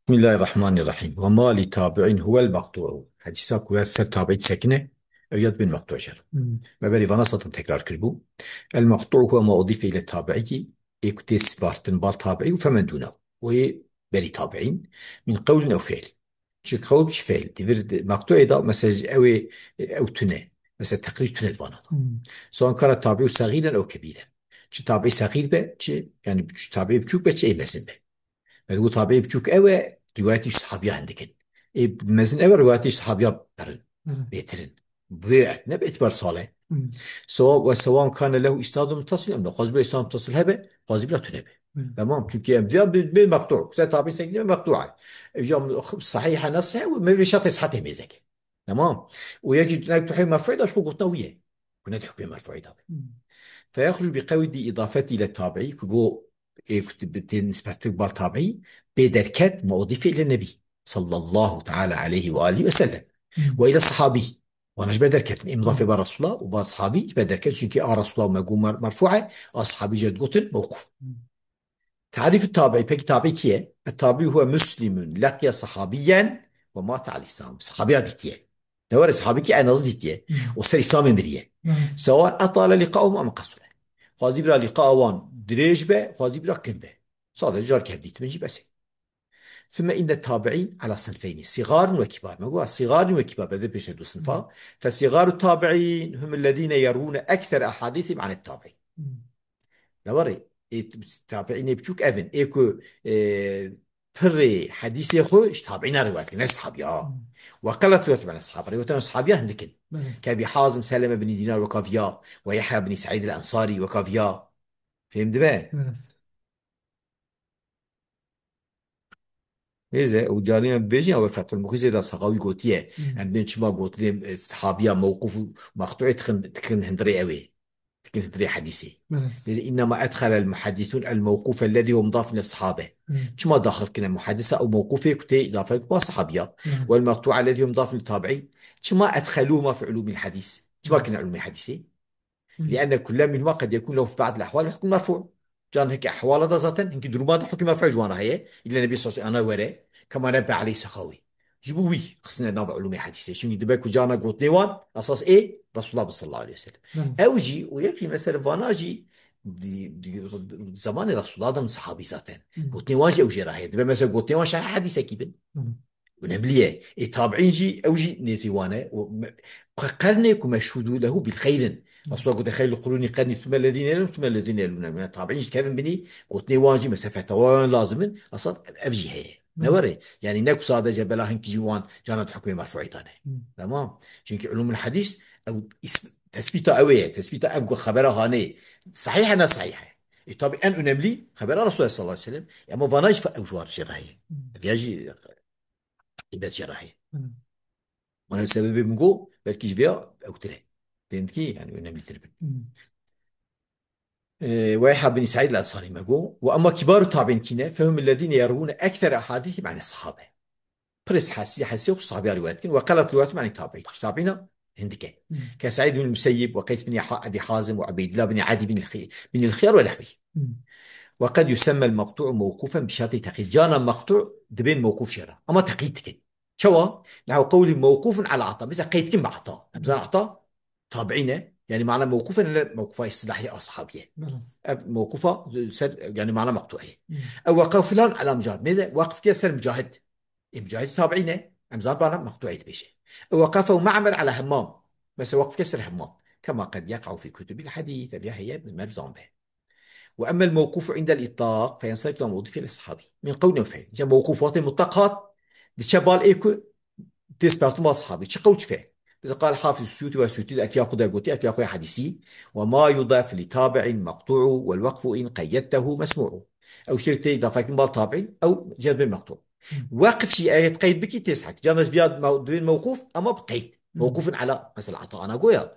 بسم الله الرحمن الرحيم. وما لتابع هو المقطوع حديثك ويرسل تابعي سكنة أو يد بالمقطوع شر ما بالي فنصة تكرار كربو. المقطوع هو ما أضيف إلى التابعي يكتس بارتن بال تابعي فمن دونه وبالي تابعين من قول أو فعل. شو قول مش فعل تفرد مقطوع ده مسج أو تنه مثلا تقرير تنه الفانات سواء كان التابع صغيرا أو كبيرا. شو تابعي صغير به يعني شو تابعي بشوك به أي بسم به بتقول طبيعي بتشوك أوي روايتي صحابية عندك مثلا أوي روايتي صحابية برن بيترن ضيعت نبأت برصالة سواء كان له إسناد متصل أم لا قصد بالإسناد متصل هبة قصد بلا تنبه. تمام çünkü أمثلة بالمقطوع زي طبيعي سجل مقطوعة جام صحيحة نصها وما في شرط صحته ميزك. تمام ويجد أنك تحب مرفوع ده شو قلنا وياه كنا تحب مرفوع ده فيخرج بقيد إضافته إلى التابعي كجو كتب نسبة بالتابعي بدركات ما أضيف إلى النبي صلى الله تعالى عليه وآله وسلم وإلى الصحابي. وانا جبت دركات مضافه بار رسول الله وبار صحابي جبت دركات شنكي رسول الله ما يقوم مرفوعه صحابي جد قتل موقوف. تعريف التابعي بك تابعي كيه التابعي هو مسلم لقي صحابيا ومات على الإسلام صحابي هذه دور صحابي كي أنا قصدي تيه وصل إسلام مريه سواء أطال لقاءهم أم قصر خازي برا لقاء وان دريج به خازي برا كم به صادر جار كهديت منجي بس. ثم إن التابعين على صنفين صغار وكبار ما هو صغار وكبار بدل بيشهدوا صنفا فصغار التابعين هم الذين يرون أكثر أحاديثهم عن التابعين. دوري تابعين بتشوك أفن إيكو فري حديث خو إيش تابعين رواية الناس صحابيا وقلت رواية عن أصحاب رواية صحابيا هندكن كأبي حازم سلمة بن دينار وكافيا ويحيى بن سعيد الأنصاري وكافيا. فهمت بقى؟ إذا وجارينا بيجي أو فتح المخيز إذا سقاوي قوتيه عندنا شما قوت لي صحابيا موقوف مقطوع تكن هندري أوي تكن هندري حديثي لذا إنما أدخل المحدثون الموقوف الذي هو مضاف للصحابة شما داخل كنا محدثة أو موقوفة كتي إضافة ما صحابيا والمقطوع الذي هو مضاف للتابعي شما أدخلوهما في علوم الحديث شما كنا علوم الحديث لأن كل منهما قد يكون له في بعض الأحوال حكم مرفوع. جان هيك أحوال ذاتا هنك دروما حكم مرفوع جوانا هي إلا النبي صلى الله عليه وسلم أنا ورا كما نبه عليه سخاوي جبوي خصنا نابع علوم الحديث شو يدبك جانا قلت نيوان أساس إيه رسول الله صلى الله عليه وسلم أوجي ويجي مثلا فاناجي دي زمان رسول الله من صحابي ذاتا قلت نيوان جي أوجي راهي دبا مثلا قلت نيوان شرح حديثة كيبن ونبليه التابعين جي أوجي نزيوانه وقرنك ومشهود له بالخير أصلا قلت خير القرون قرني ثم الذين يلون ثم الذين يلون من التابعين كيف بني قلت نيوانجي مسافة توان لازم أصلا أفجي هي نوري يعني نكو صادة جبلاهن كجوان جانت حكم مرفوعي تاني تمام چونك علوم الحديث أو اسم تثبيته أوي تثبيته أبقى خبره هاني صحيح أنا صحيح طب أن أنملي خبر رسول الله صلى الله عليه وسلم أما فناج فأوجوار شرعي فيجي يبات شرعي وانا السبب مجو بلكيش فيها او ترى فهمت كي يعني انا تربن واحد بن سعيد الانصاري مجو واما كبار التابعين كنا فهم الذين يروون اكثر احاديث عن الصحابه بريس حسي الصحابه روايات وقالت روايات عن التابعين تابعين هندك كسعيد بن المسيب وقيس بن ابي حازم وعبيد الله بن عدي بن الخيار ونحوه. وقد يسمى المقطوع موقوفا بشرط تقييد جانا مقطوع دبين موقوف شرع اما تقييد كن شوا نحو قول موقوف على عطاء مثلا قيد كم بعطاء مثلا عطاء تابعينه يعني معنى موقوفا موقوفة اصطلاحية أصحابية موقوفة يعني معنى مقطوعية أو وقف فلان على مجاهد ماذا وقف كسر مجاهد المجاهد تابعينه أمزان معنى مقطوعية بيشه وقفه معمر على همام بس وقف كسر همام كما قد يقع في كتب الحديث هذه هي من مرزان به. وأما الموقوف عند الإطلاق فينصرف إلى موضوع الصحابي من قول وفعل جاء موقوفات مطلقات شبال إيكو تسبرت ما أصحابي شقول فعل إذا قال حافظ السيوطي والسيوطي الأفيا قد قلت أفيا قوي حديثي وما يضاف لتابع مقطوع والوقف إن قيدته مسموع أو شيء إضافة من تابع أو جذب المقطوع وقف شيء آية قيد بكي تسحك جامس فيها موقوف أما بقيد موقوف على مثل عطاء أنا قويا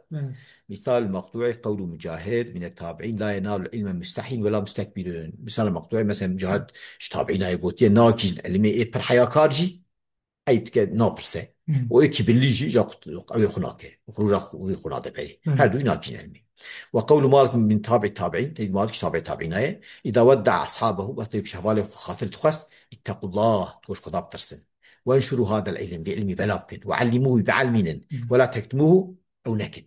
مثال المقطوع قول مجاهد من التابعين لا ينال العلم مستحين ولا مستكبرين. مثال المقطوع مثلا مجاهد تابعين يقول ناكج علمي إيه برحيا كارجي أي بتك نابرسة وإكي بالليجي جا أو يخناك وخروج ويخنا دبري هذا ناكين علمي. وقول مالك من تابع التابعين مالك تابع التابعين هاي إذا ودع أصحابه وطيب شفاله خاطر تخست اتقوا الله توش خضاب ترسن وانشروا هذا العلم بعلم بلابكن وعلموه بعلمين ولا تكتموه أو نكد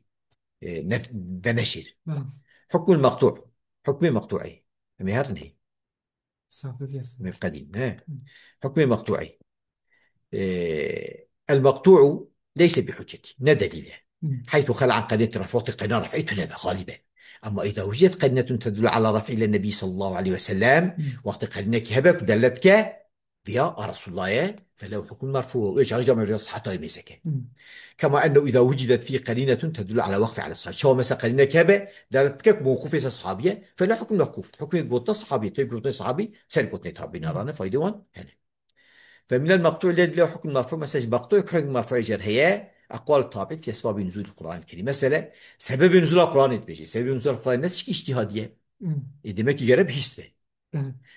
ذا نشر. حكم المقطوع حكم مقطوعي مهرني من قديم حكم مقطوعي المقطوع ليس بحجة لا دليل حيث خلع عن قرينة رفع قرينة رفعتنا غالبا. أما إذا وجدت قرينة تدل على رفع إلى النبي صلى الله عليه وسلم وقت قرينك هبك دلتك فيها رسول الله فله حكم مرفوع وإيش جمع الرياض حتى يمسك. كما أنه إذا وجدت فيه قرينة تدل على وقف على الصحابة شو مثلا قرينة كابة دلتك موقوف الصحابية فلا حكم موقوف حكم قوتنا صحابي طيب قوتنا صحابي سن قوتنا تابعين رانا فايدوان هنا. فمن المقطوع الذي له حكم مرفوع مثلا مقطوع حكم مرفوع جر هي أقوال الطابع في أسباب نزول القرآن الكريم مثلا سبب نزول القرآن بيجي سبب نزول القرآن نفس اجتهادية إذا ما يجرب هيست.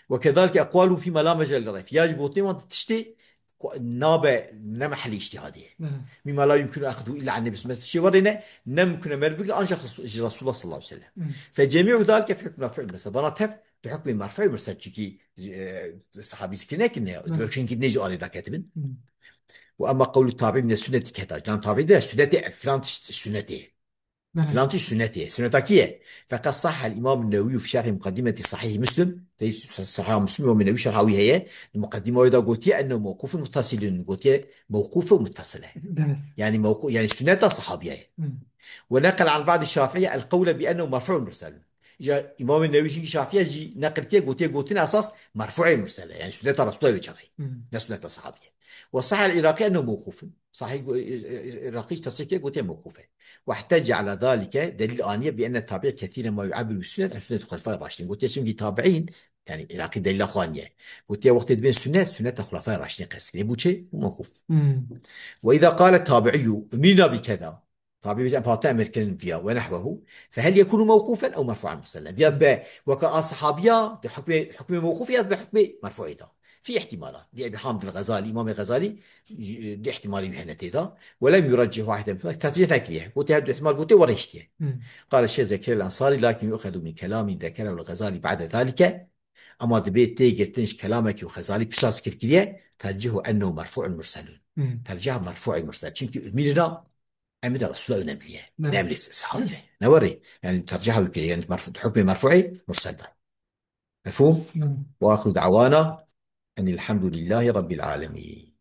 وكذلك أقواله فيما لا مجال للريف يجب وانت تشتي نابع نمحل اجتهادية مما لا يمكن أخذه إلا عن النبي صلى الله عليه وسلم شيء ورنا نمكن مربك أنشق رسول الله صلى الله عليه وسلم. فجميع ذلك في حكم مرفوع المرسل بناتف بحكم مرفوع المرسل شكي الصحابي سكنا كنا لكن كنا نيجي على ذا كاتبين. وأما قول التابع من السنة كذا كان تابع ده السنة فلان السنة فلان السنة سنة كيه. فقد صح الإمام النووي في شرح مقدمة صحيح مسلم صحيح مسلم ومن النووي شرحه هي المقدمة إذا قلت أنه موقوف متصل قلت موقوف متصلة يعني موقوف يعني سنة صحابية. ونقل عن بعض الشافعية القول بأنه مرفوع مرسل. جاء إمام النووي الشافعية جي نقل كيه قلت أساس مرفوع مرسل يعني سنة رسول الله وجهه نسنة الصحابية. والصحيح العراقي أنه موقوف صحيح العراقي تصحيح كيه قلت موقوفة. واحتج على ذلك دليل آنية بأن التابع كثيرا ما يعبر بالسنة عن سنة الخلفاء الراشدين. قلت شنو تابعين يعني العراقي دليل أخوانية قلت وقت بين سنة الخلفاء الراشدين قصدي يبوشي وموقوف. وإذا قال التابعي أمرنا بكذا تابعي بيجي أبغى تعمل كلام فيها ونحوه فهل يكون موقوفا أو مرفوعا مثلا ذي وكأصحابيا حكم موقوف بحكم مرفوع ده في احتمالات دي أبي حامد الغزالي إمام الغزالي دي احتمال يهنا ذا ولم يرجح واحدا ترجيح نكليه قلت هذا احتمال قلت ورشته. قال الشيخ زكريا الأنصاري لكن يؤخذ من كلام ذكره الغزالي بعد ذلك أما دبيت تيجي تنش كلامك وخزالي بشاس كذا ترجحه أنه مرفوع مرسل ترجح مرفوع مرسل çünkü أميرنا أمير رسول الله نبيه نعمل صحابي نوري يعني ترجحه كذا يعني مرفوع حكم مرفوعي مرسل ده مفهوم. وآخر دعوانا أن الحمد لله رب العالمين.